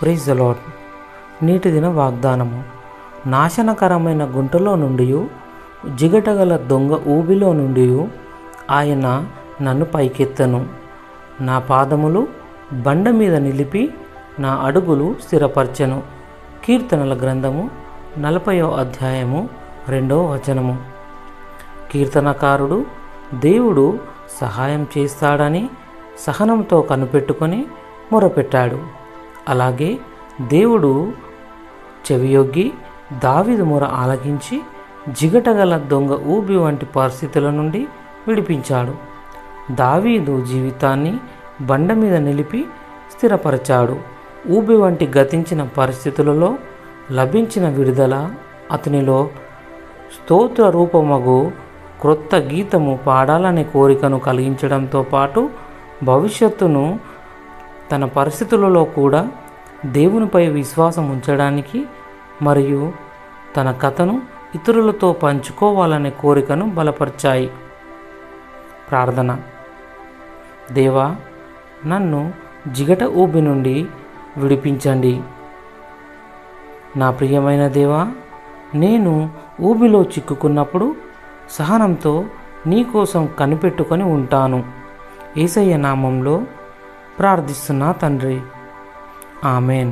Praise the lord. నేటి దిన వాగ్దానము. నాశనకరమైన గుంటలో నుండి, జిగటగల దొంగ ఊబిలో నుండి ఆయన నన్ను పైకెత్తను. నా పాదములు బండ మీద నిలిపి నా అడుగులు స్థిరపరచెను. కీర్తనల గ్రంథము 40వ అధ్యాయము 2వ వచనము. కీర్తనకారుడు దేవుడు సహాయం చేస్తాడని సహనంతో కనిపెట్టుకొని మొరపెట్టాడు. అలాగే దేవుడు చెవియొగ్గి దావీదు మొర ఆలకించి జిగటగల దొంగ ఊబి వంటి పరిస్థితుల నుండి విడిపించాడు. దావీదు జీవితాన్ని బండ మీద నిలిపి స్థిరపరచాడు. ఊబి వంటి గతించిన పరిస్థితులలో లభించిన విడుదల అతనిలో స్తోత్ర రూపమగు క్రొత్త గీతము పాడాలనే కోరికను కలిగించడంతో పాటు భవిష్యత్తును తన పరిస్థితులలో కూడా దేవునిపై విశ్వాసం ఉంచడానికి మరియు తన కథను ఇతరులతో పంచుకోవాలనే కోరికను బలపరిచాయి. ప్రార్థన. దేవా, నన్ను జిగట ఊబి నుండి విడిపించండి. నా ప్రియమైన దేవా, నేను ఊబిలో చిక్కుకున్నప్పుడు సహనంతో నీ కోసం కనిపెట్టుకొని ఉంటాను. యేసయ్య నామంలో ప్రార్థిస్తున్నా తండ్రి. ఆమెన్.